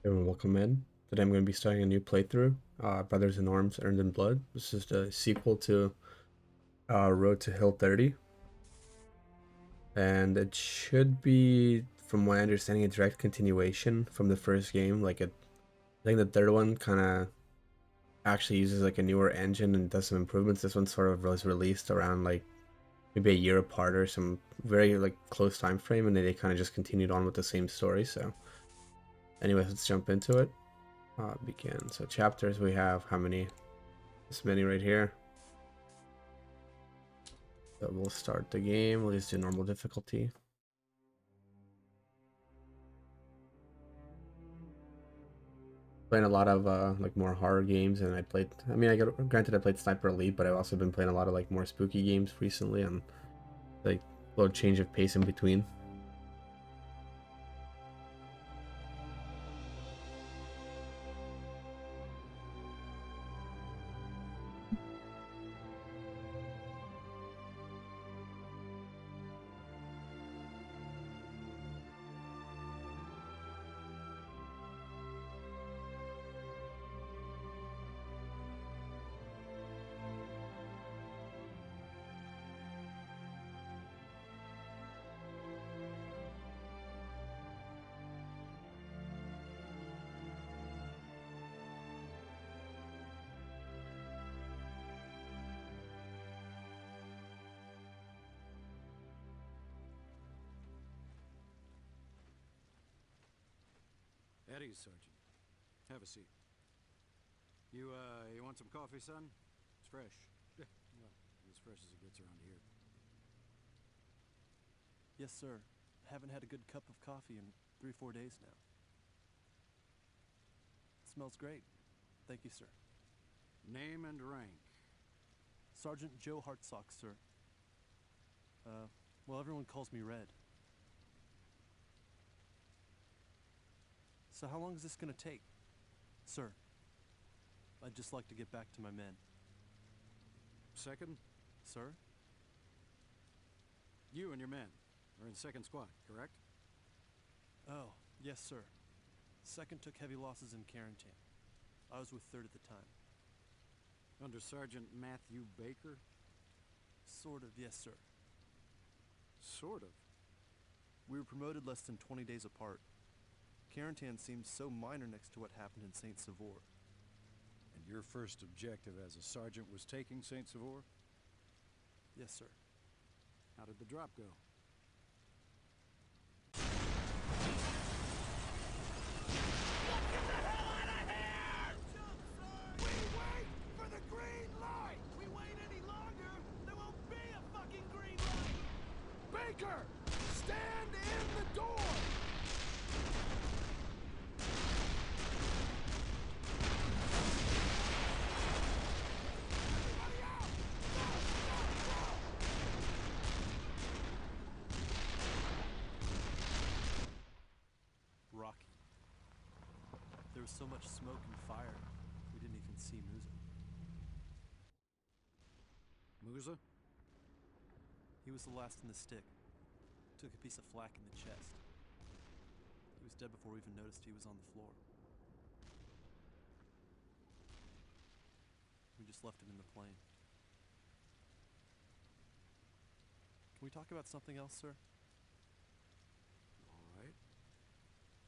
Everyone, welcome in. Today I'm going to be starting a new playthrough, Brothers in Arms Earned in Blood. This is the sequel to Road to Hill 30, and it should be, from my understanding, a direct continuation from the first game. I think the third one kind of actually uses like a newer engine and does some improvements. This one sort of was released around like maybe a year apart or some very like close time frame, and then they kind of just continued on with the same story. So, anyways, let's jump into it. Begin. So chapters we have how many? This many right here. So we'll start the game. We'll just do normal difficulty. Playing a lot of like more horror games, and I played. I mean, granted I played Sniper Elite, but I've also been playing a lot of like more spooky games recently, and like a little change of pace in between. Eddie, Sergeant. Have a seat. You want some coffee, son? It's fresh. Yeah. Well, as fresh as it gets around here. Yes, sir. Haven't had a good cup of coffee in 3-4 days now. Smells great. Thank you, sir. Name and rank. Sergeant Joe Hartsock, sir. Well, everyone calls me Red. So how long is this gonna take? Sir, I'd just like to get back to my men. Second, Sir? you and your men are in second squad, correct? Oh, yes, sir. Second took heavy losses in quarantine. I was with third at the time. Under Sergeant Matthew Baker? Sort of, yes, sir. Sort of. We were promoted less than 20 days apart. Quarantine seems so minor next to what happened in Saint Savor. And your first objective as a sergeant was taking Saint Savor? Yes, sir. How did the drop go? Baker! Stand in the door! Everybody out! Go! Go! Rocky. There was so much smoke and fire, we didn't even see Musa. Musa? He was the last in the stick. Took a piece of flak in the chest. He was dead before we even noticed he was on the floor. We just left him in the plane. Can we talk about something else, sir? All right.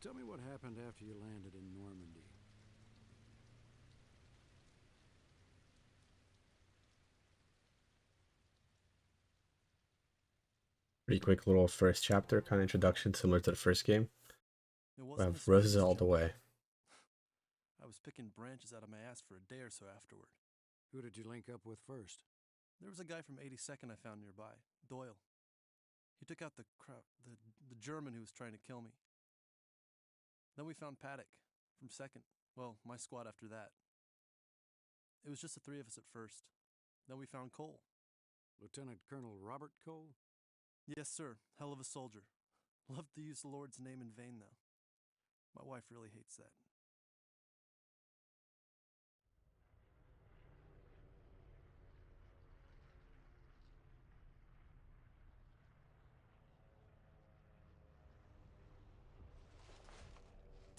Tell me what happened after you landed in Normandy. Pretty quick little first chapter kind of introduction, similar to the first game. It We wasn't have as fun roses as all the jumping. way. I was picking branches out of my ass for a day or so afterward. Who did you link up with first? There was a guy from 82nd I found nearby, Doyle. He took out the German who was trying to kill me. Then we found Paddock from 2nd. Well, my squad after that. It was just the three of us at first. Then we found Cole. Lieutenant Colonel Robert Cole? Yes, sir. Hell of a soldier. Loved to use the Lord's name in vain, though. My wife really hates that.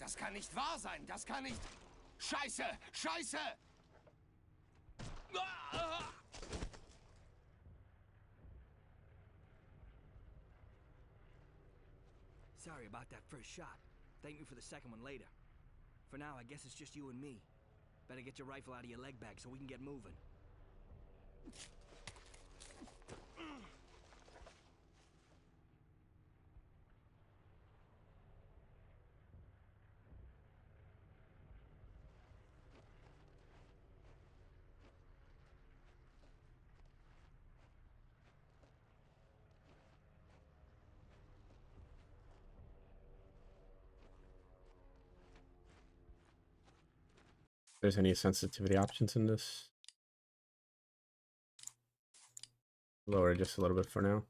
Das kann nicht wahr sein. Das kann nicht... Scheiße! Scheiße! Sorry about that first shot. Thank me for the second one later. For now, I guess it's just you and me. Better get your rifle out of your leg bag so we can get moving. There's any sensitivity options in this? Lower just a little bit for now.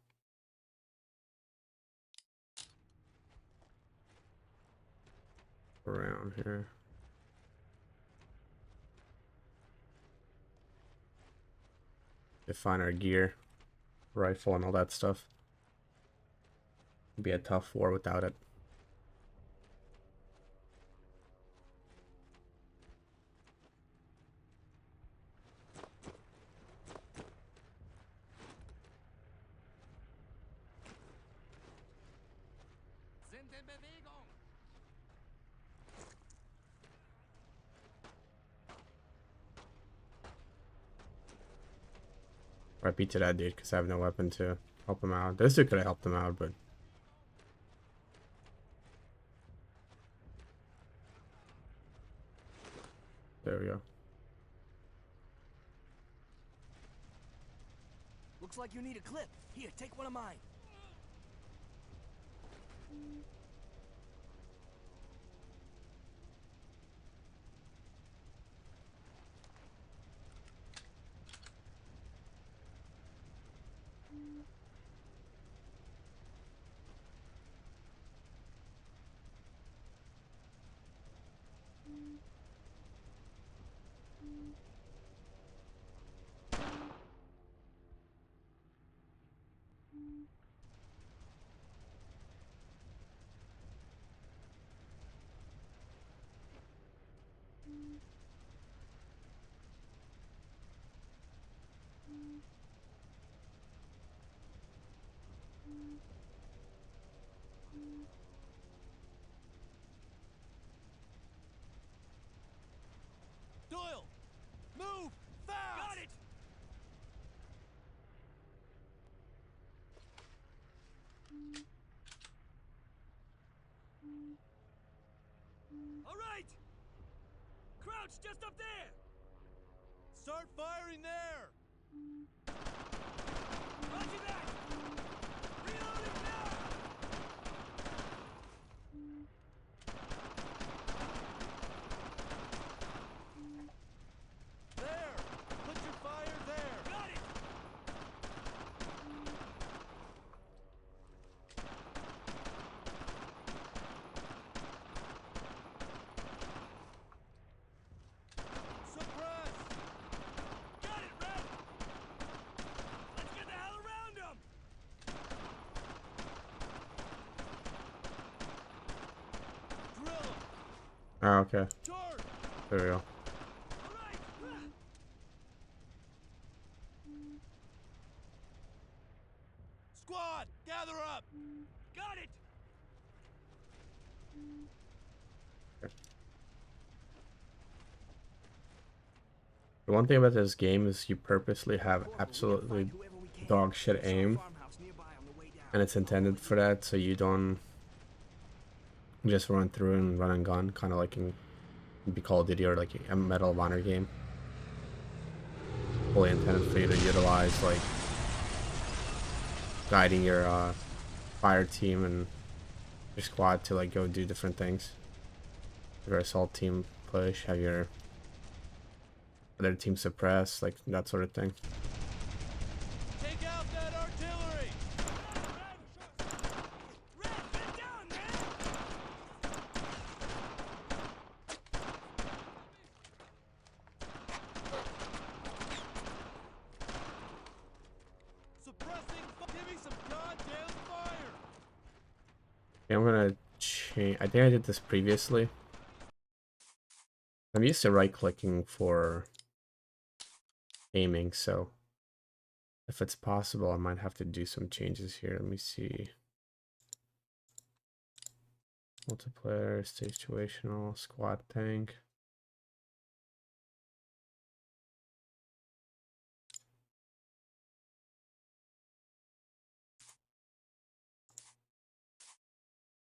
Around here. Define our gear, rifle, and all that stuff. It'd be a tough war without it. Sind in Bewegung. I beat to that dude because I have no weapon to help him out. This dude could have helped him out, but there we go. Looks like you need a clip. Here, take one of mine. Doyle! Move! Fast! Got it! All right! Crouch just up there! Start firing there! Roger that! Reloading now! There! Put your fire there! Got it! Suppress! Got it, Red! Let's get the hell around him! Drill 'em! Oh, okay. Charge! There we go. All right! Squad! Gather up! Got it! The one thing about this game is you purposely have Corporal, we gotta absolutely find whoever we can. dog shit Saw a aim, farmhouse nearby on the way down. and it's intended for that, so you don't just run through and run and gun, kind of like in be Call of Duty or like a Medal of Honor game. Fully intended for you to utilize like guiding your fire team and your squad to like go do different things. Your assault team push, have your other team suppress, like that sort of thing. Take out that artillery! Red, get down, man! Suppressing! Give me some goddamn fire! Okay, I'm gonna change. I think I did this previously. I'm used to right-clicking for aiming, so if it's possible, I might have to do some changes here. Let me see. Multiplayer, situational, squad tank.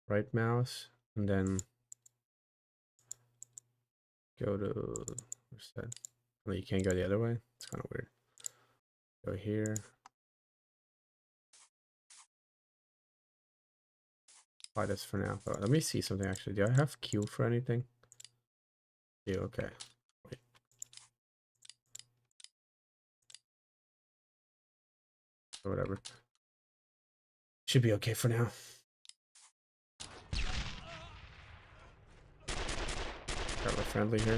Right mouse, and then go to, where's that? Oh, you can't go the other way? It's kind of weird. Go here. Apply this for now. But let me see something actually. Do I have Q for anything? Yeah, okay. Wait. Or whatever. Should be okay for now. Got a friendly here.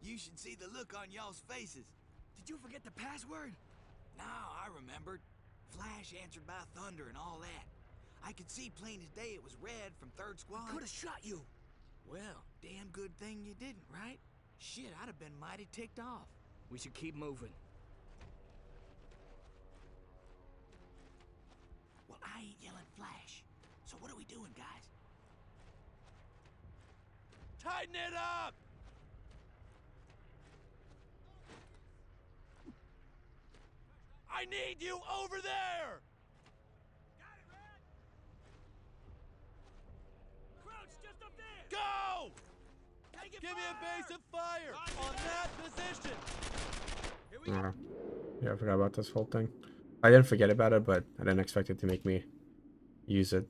You should see the look on y'all's faces. Did you forget the password? No, I remembered. Flash answered by thunder and all that. I could see plain as day it was red from third squad. I could have shot you. Well, damn good thing you didn't, right? Shit, I'd have been mighty ticked off. We should keep moving. Well, I ain't yelling Flash. So what are we doing, guys? Tighten it up! I need you over there! Got it, Red! Crouch just up there! Go! Give me a base of fire on that position! Here we go. Yeah, I forgot about this whole thing. I didn't forget about it, but I didn't expect it to make me use it.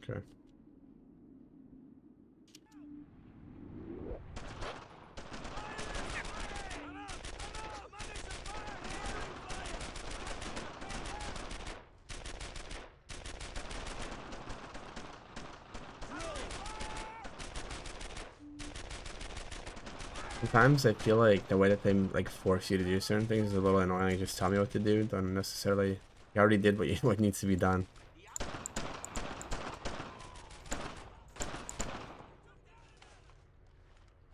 Okay. Sometimes I feel like the way that they like force you to do certain things is a little annoying. Like, just tell me what to do, don't necessarily. You already did what needs to be done.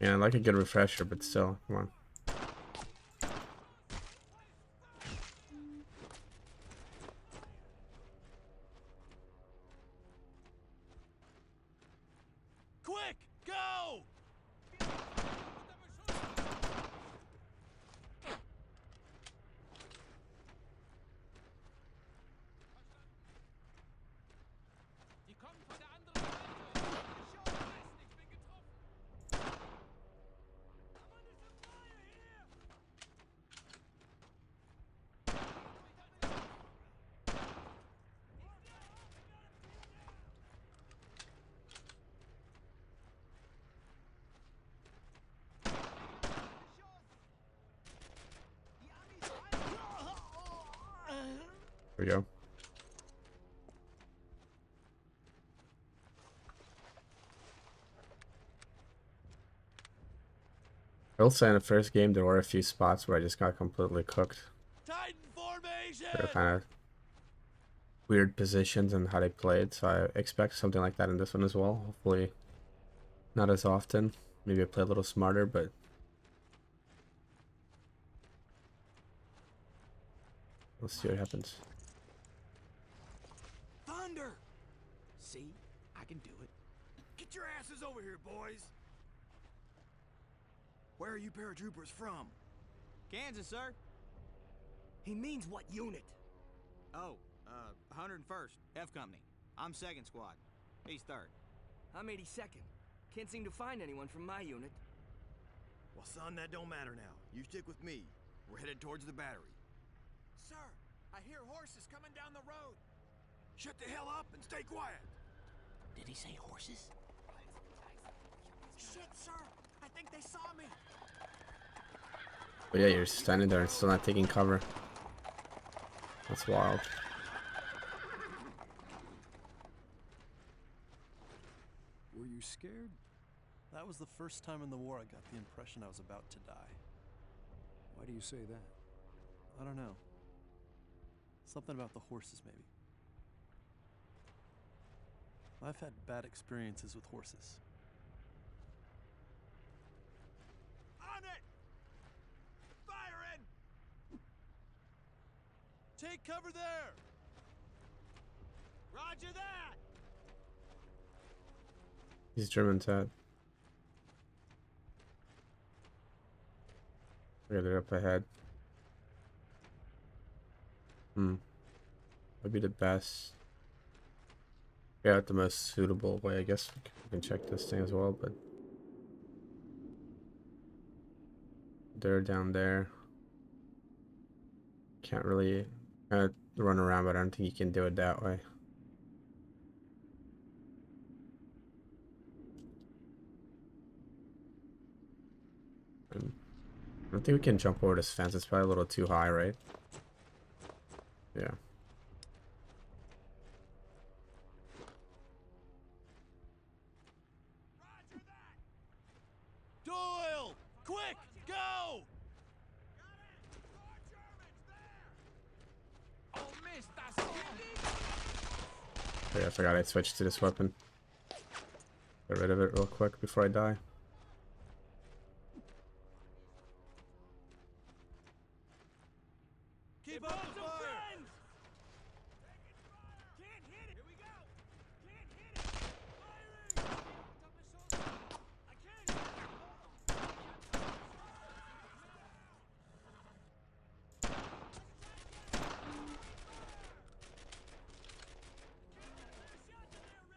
Yeah, I like a good refresher, but still, come on. Quick, go! Die kommen von der anderen Seite. Ich bin getroffen. There we go. I will say in the first game there were a few spots where I just got completely cooked. Titan formation! They're kind of weird positions and how they played, so I expect something like that in this one as well. Hopefully not as often. Maybe I play a little smarter, but let's see what happens. Thunder! See? I can do it. Get your asses over here, boys! Where are you paratroopers from? Kansas, sir. He means what unit? Oh, 101st, F Company. I'm 2nd Squad. He's 3rd. I'm 82nd. Can't seem to find anyone from my unit. Well, son, that don't matter now. You stick with me. We're headed towards the battery. Sir, I hear horses coming down the road. Shut the hell up and stay quiet. Did he say horses? Shit, sir. I think they saw me. But yeah, you're standing there and still not taking cover. That's wild. Were you scared? That was the first time in the war I got the impression I was about to die. Why do you say that? I don't know. Something about the horses, maybe. I've had bad experiences with horses. On it! Firing! Take cover there! Roger that! He's German, Ted. They're up ahead. Would be the best. Yeah, the most suitable way. I guess we can check this thing as well, but they're down there. Can't really run around, but I don't think you can do it that way. And I don't think we can jump over this fence. It's probably a little too high, right? Yeah. Roger that! Doyle! Quick! Go! Got it! More Germans there! Oh, Mist, das Oh, yeah, I forgot I switched to this weapon. Get rid of it real quick before I die. Keep up the fire! Can't hit it! Here we go! Can't hit it! Firing! I can't hit it!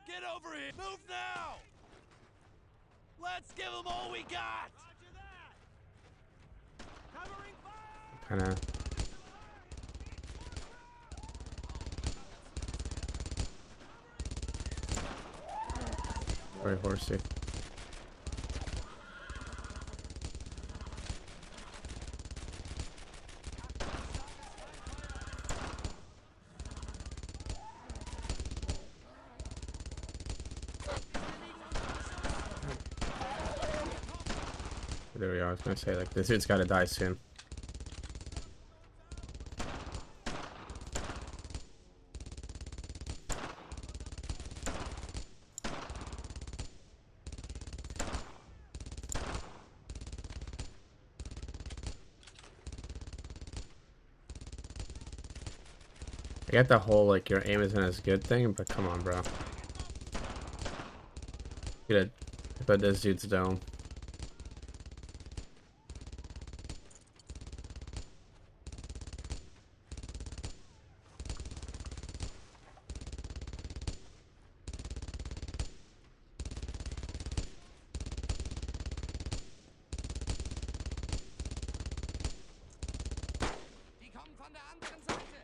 Get over here! Move now! Let's give them all we got! Roger that! Covering fire! Kind of. Very horsey. There we are. I was gonna say, like, this dude's gotta die soon. I get the whole, like, your aim isn't as good thing, but come on, bro. Get it. Put this dude's dome. Die kommen von der anderen Seite.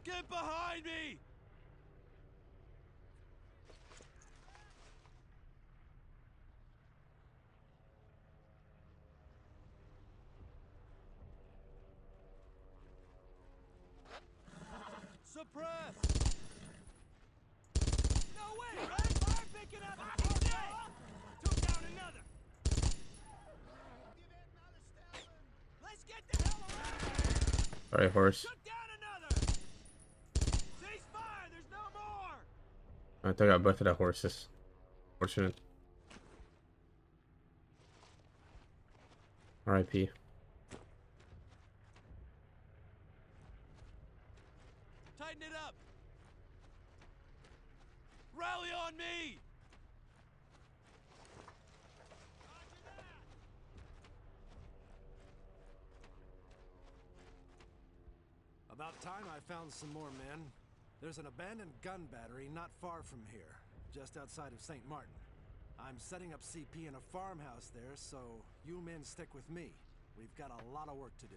Get behind me! Suppress! No way! Red fire picking up! Took down another! Let's get the hell around! Sorry, horse. Took down another! Cease fire! There's no more! I took out both of the horses. Fortunate. R.I.P. Tighten it up! Rally on me! Roger that! About time I found some more men. There's an abandoned gun battery not far from here, just outside of St. Martin. I'm setting up CP in a farmhouse there, so you men stick with me. We've got a lot of work to do.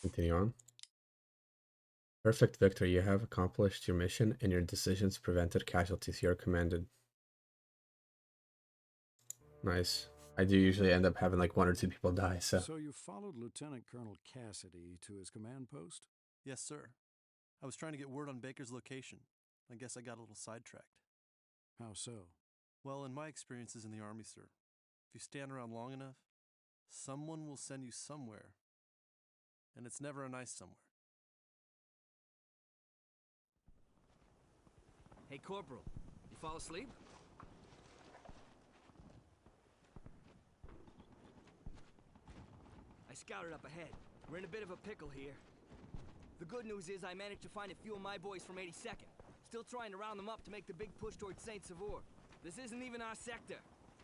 Continue on. Perfect, Victor. You have accomplished your mission, and your decisions prevented casualties. You're commended. Nice. I do usually end up having like 1 or 2 people die, so. So you followed Lieutenant Colonel Cassidy to his command post? Yes, sir. I was trying to get word on Baker's location. I guess I got a little sidetracked. How so? Well, in my experiences in the Army, sir, if you stand around long enough, someone will send you somewhere. And it's never a nice somewhere. Hey, Corporal, you fall asleep? I scouted up ahead. We're in a bit of a pickle here. The good news is I managed to find a few of my boys from 82nd. Still trying to round them up to make the big push towards Saint-Sauveur. This isn't even our sector.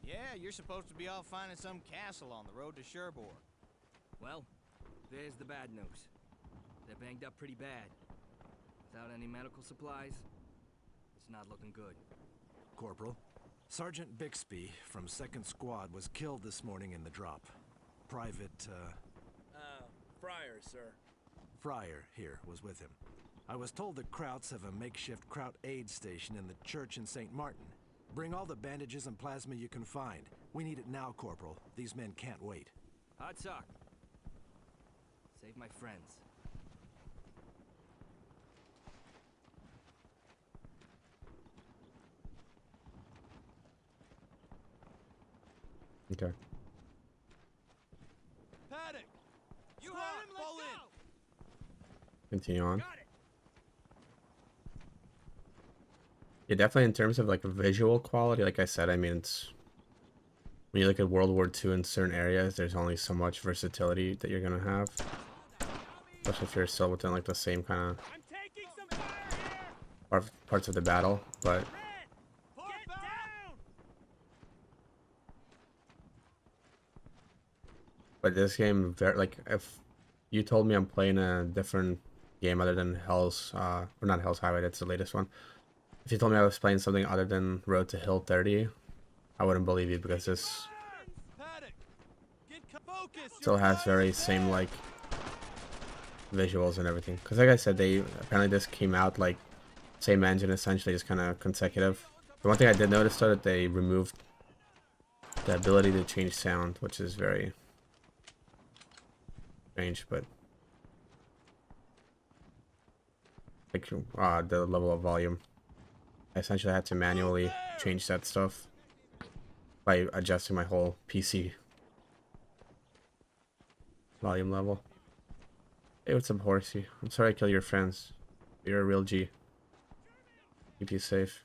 Yeah, you're supposed to be off finding some castle on the road to Cherbourg. Well, there's the bad news. They're banged up pretty bad. Without any medical supplies, it's not looking good. Corporal, Sergeant Bixby from 2nd Squad was killed this morning in the drop. Private, Fryer, sir. Fryer here was with him. I was told that Krauts have a makeshift Kraut aid station in the church in St. Martin. Bring all the bandages and plasma you can find. We need it now, Corporal. These men can't wait. Hot sock. Save my friends. Okay. Paddock! You Squad, heard him, let's fall go! in! Continue on. Got it! Yeah, definitely in terms of like visual quality, like I said, I mean, it's when you look at World War II in certain areas, there's only so much versatility that you're gonna have, especially if you're still within like the same kind of I'm taking some fire here! parts of the battle. But Red! Get down! this game, very like if you told me I'm playing a different game other than Hell's, or not Hell's Highway, that's the latest one. If you told me I was playing something other than Road to Hill 30, I wouldn't believe you, because this Paddock! Get focus! still has very same like visuals and everything. Because like I said, they apparently this came out like same engine, essentially, just kind of consecutive. The one thing I did notice though, that they removed the ability to change sound, which is very strange, but like the level of volume. I essentially had to manually change that stuff by adjusting my whole PC volume level. Hey, what's up, Horsey? I'm sorry I killed your friends. You're a real G. Keep you safe.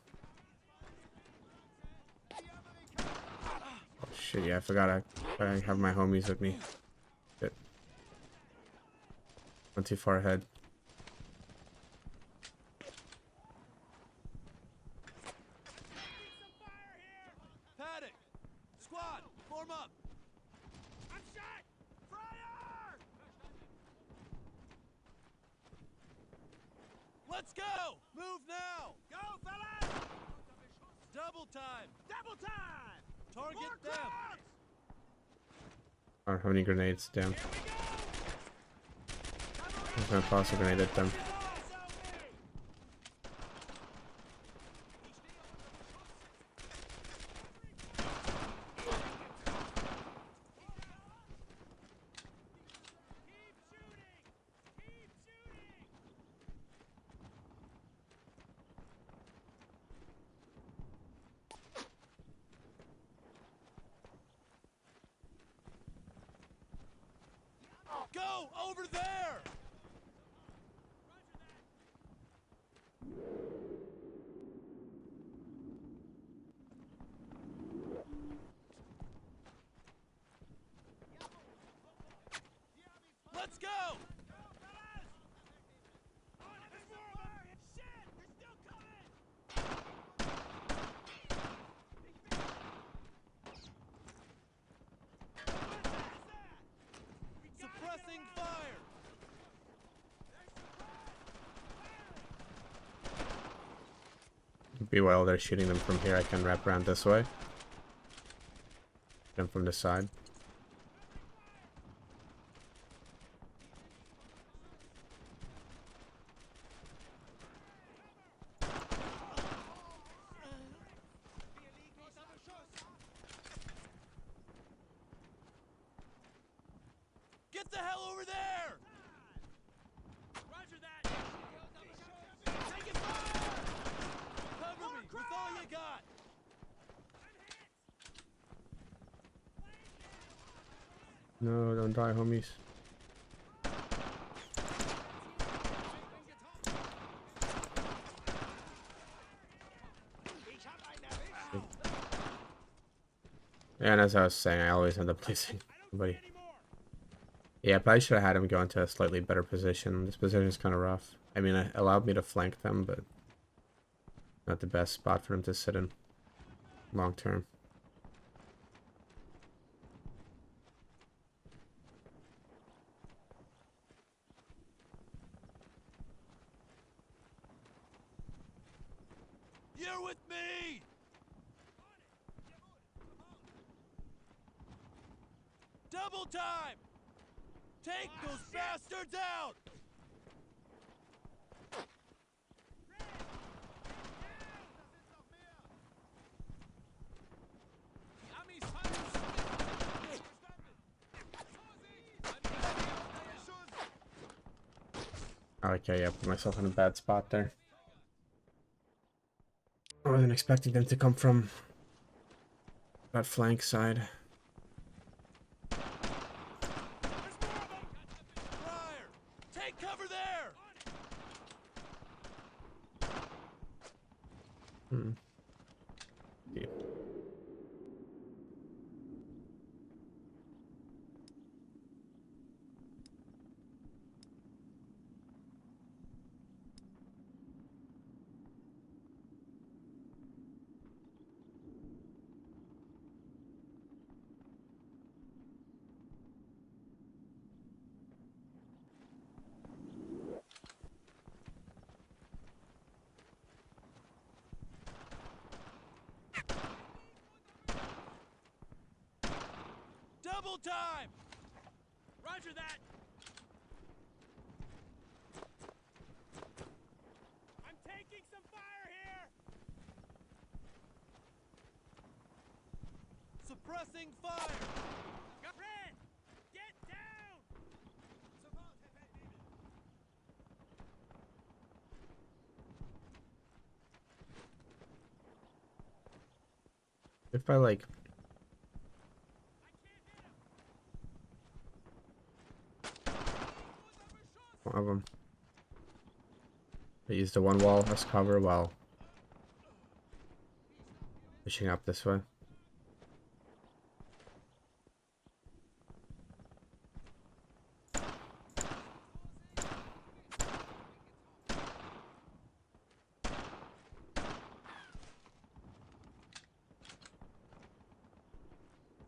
Oh shit, yeah, I forgot I have my homies with me. Shit. Went too far ahead. Paddock! Squad, form up! I'm shot! Fryer! Let's go! Move now! Go, fellas! Double time! Double time! Target them! I don't have any grenades, damn. I was gonna toss a grenade at them. Go! Over there! Let's go! Suppressing fire! Maybe while they're shooting them from here, I can wrap around this way. Them from the side. Get the hell over there! Roger that! Take it fire! Cover me with all you got! No, don't die, homies. And as I was saying, I always end up placing somebody. Yeah, I probably should have had him go into a slightly better position. This position is kind of rough. I mean, it allowed me to flank them, but not the best spot for him to sit in long term. You're with me! Double time! Take those bastards out! Die Amis haben uns Okay, yeah, put myself in a bad spot there. I wasn't expecting them to come from that flank side. Friar! Take cover there! Hmm. Yeah. Double time! Roger that! I'm taking some fire here! Suppressing fire! Red! Get down! If I like one of them, I use the one wall as cover while pushing up this way.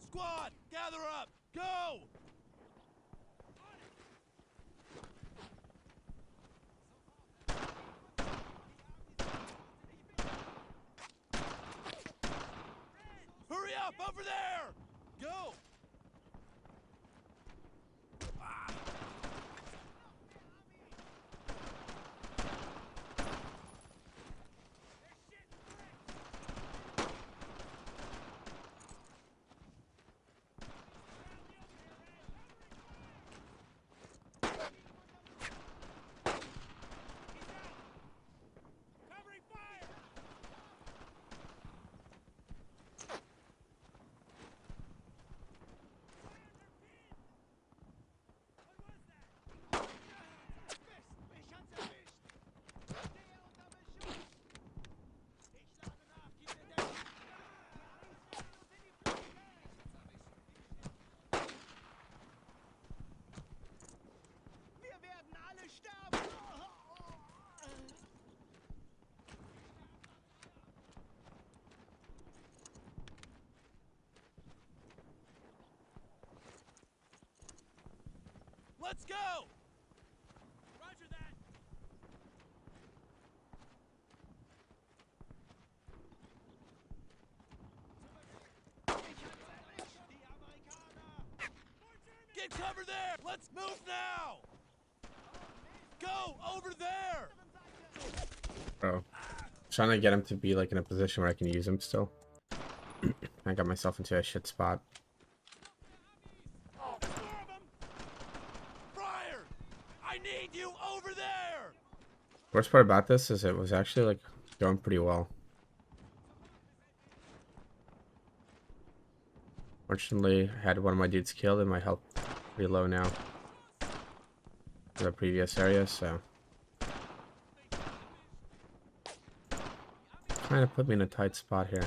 Squad, gather up! Go! Hurry up, over there! Go! Covering fire! Let's go! Roger that! Find cover there! Let's move now! Go over there! Bro, trying to get him to be like in a position where I can use him still. I got myself into a shit spot. More of 'em! Friar! I need you over there! Worst part about this is it was actually like going pretty well. Fortunately, I had one of my dudes killed and my health pretty low now for the previous area, so kind of put me in a tight spot here.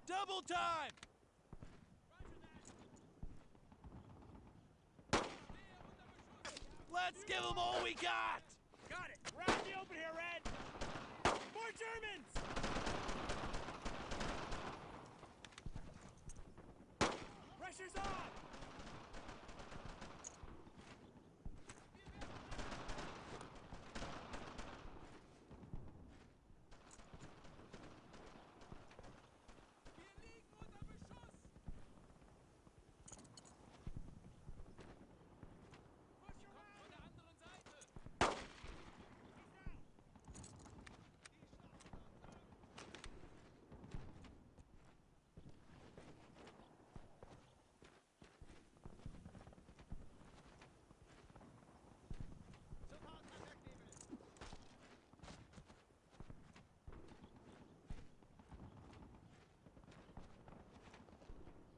Double time! Let's give them all we got! Got it! We're out in the open here, Red! More Germans! Pressure's on!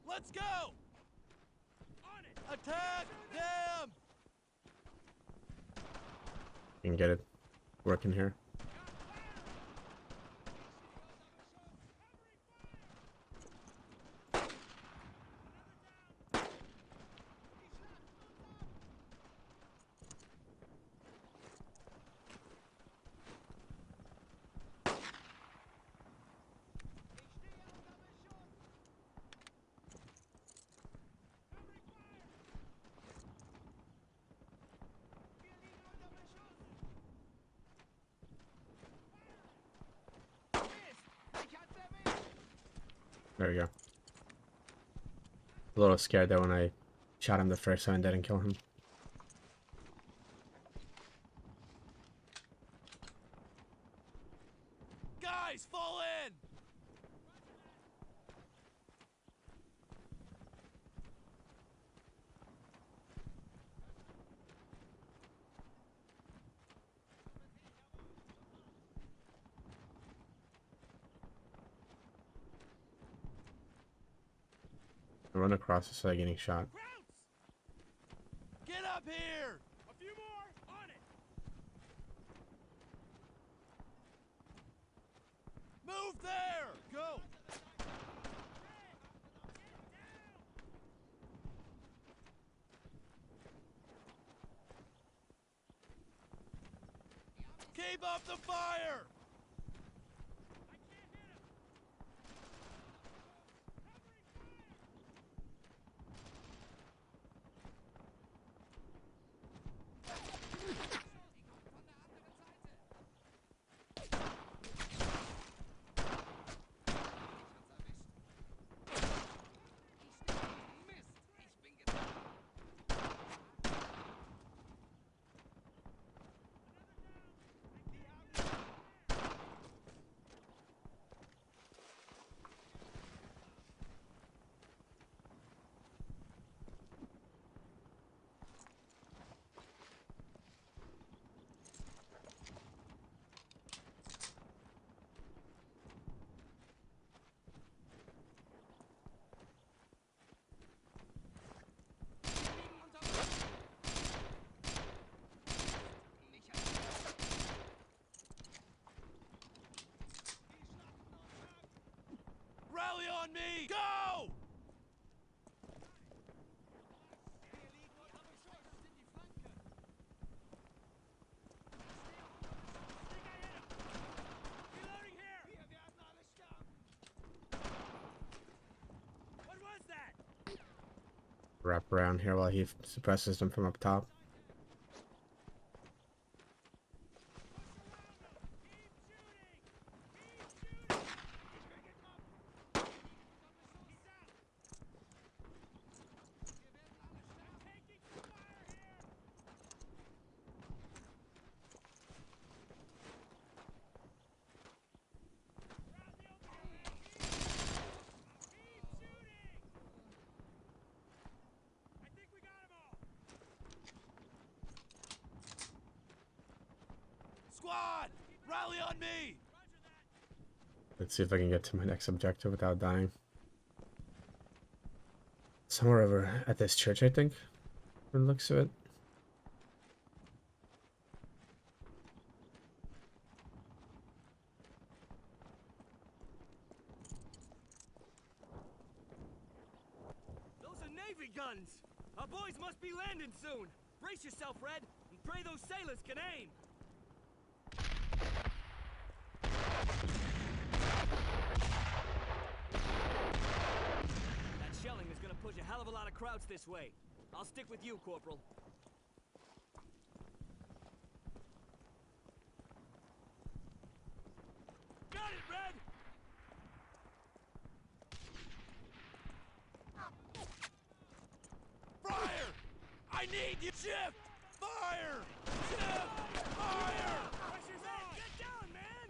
Let's go! On it! Attack them! You can get it working here. There we go. A little scared though when I shot him the first time and didn't kill him. Guys, fall in! I run across instead of getting shot. Get up here! A few more! On it! Move there! Go! Keep up the fire! on me! Go! Reloading here! What was that? Wrap around here while he suppresses them from up top. Squad! Rally on me! Let's see if I can get to my next objective without dying. Somewhere over at this church, I think. From the looks of it. Those are Navy guns! Our boys must be landing soon! Brace yourself, Red, and pray those sailors can aim! That shelling is gonna push a hell of a lot of Krauts this way. I'll stick with you, Corporal. Got it, Red! Fire! I need you! Shift! Fire! Shift! Fire! Pressure's on! Get down, man!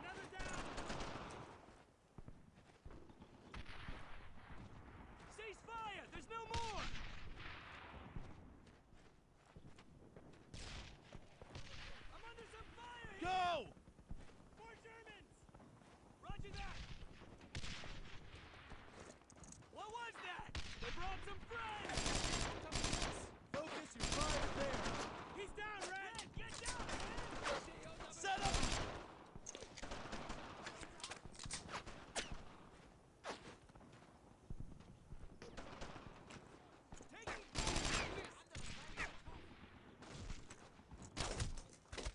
Another down! Cease fire! There's no more! I'm under some fire here! Go! More Germans! Roger that! What was that? They brought some friends! Focus your fire there! He's down, Red! Get down, man! Set up!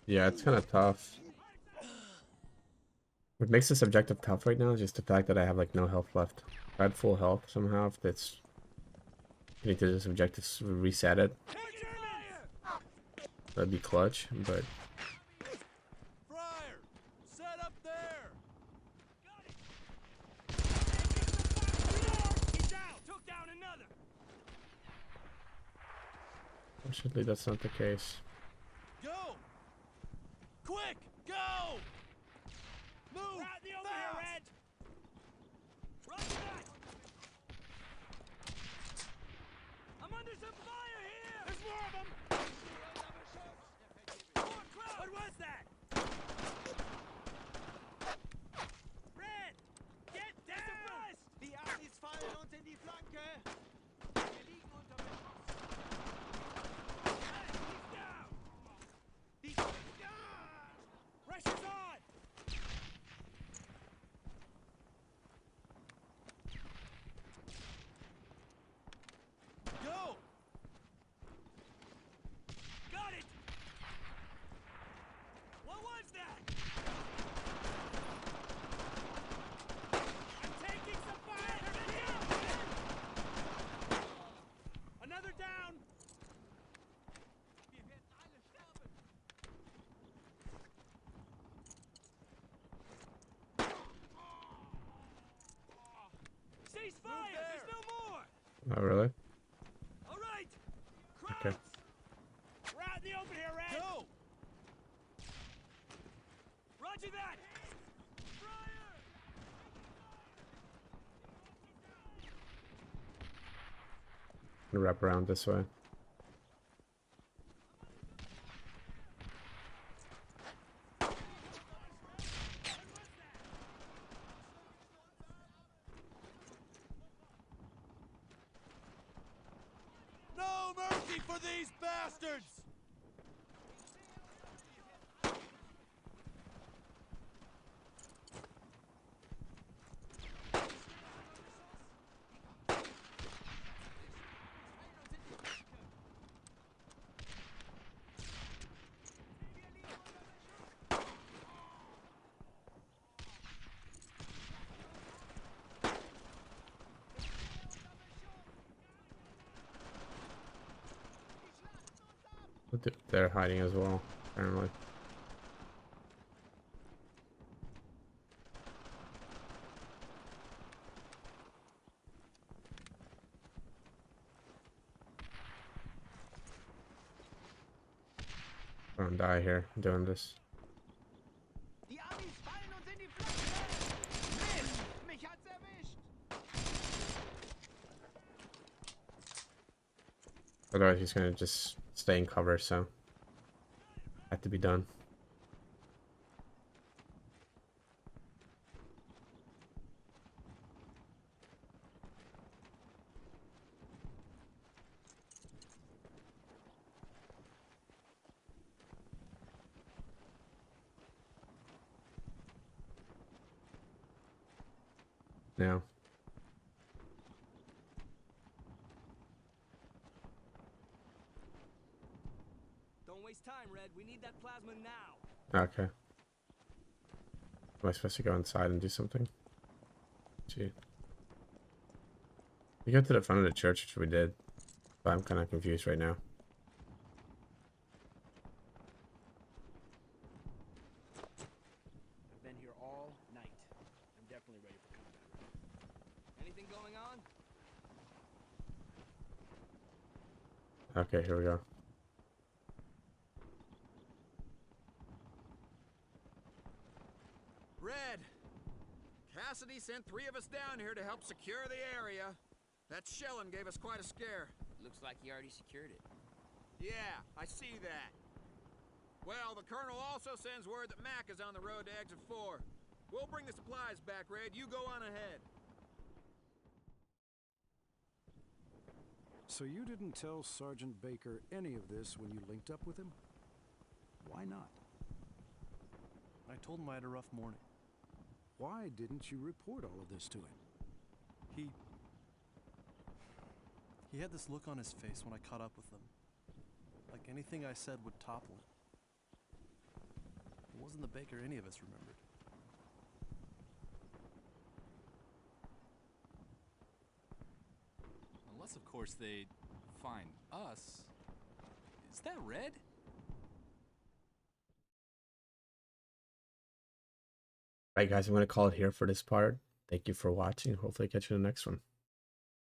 Yeah, it's kind of tough. What makes this objective tough right now is just the fact that I have like no health left. If I had full health somehow, if it's getting to this objective, reset it, that'd be clutch. But Friar! Set up there! He's down! Took down another! fortunately, that's not the case. Go! Quick! Go! Move! We're out in the open here, Red! Roger that! I'm under some fire here! There's more of them! More Krauts! What was that? Red! Get down! Die Amis fallen uns in die Flanke! Wir liegen unter Beschuss! Hey, he's down! Pressure's on! Go! Got it! What was that? I'm taking some fire! Get down, man! Another down! Wir werden alle sterben! Cease fire! There's no more! Oh, really? All right! Krauts! Okay. We're out in the open here, Red! Go! Roger that! Friar! Gonna wrap around this way. No mercy for these bastards! But they're hiding as well, apparently. I don't die here doing this. Die Amis fallen uns in die Flanke! Mist! Mich hat's erwischt! Otherwise, he's gonna just stay in cover, so had to be done. Now, Don't waste time, Red. We need that plasma now. okay. Am I supposed to go inside and do something? Gee. We go to the front of the church, which we did. But I'm kind of confused right now. I've been here all night. I'm definitely ready for combat. Anything going on? Okay, here we go. Red! Cassidy sent 3 of us down here to help secure the area. That shelling gave us quite a scare. Looks like he already secured it. Yeah, I see that. Well, the Colonel also sends word that Mac is on the road to Exit 4. We'll bring the supplies back, Red. You go on ahead. So you didn't tell Sergeant Baker any of this when you linked up with him? Why not? I told him I had a rough morning. Why didn't you report all of this to him? He had this look on his face when I caught up with him. Like anything I said would topple it. It wasn't the Baker any of us remembered. Unless, of course, they find us. Is that Red? Alright guys, I'm going to call it here for this part. Thank you for watching. Hopefully catch you in the next one.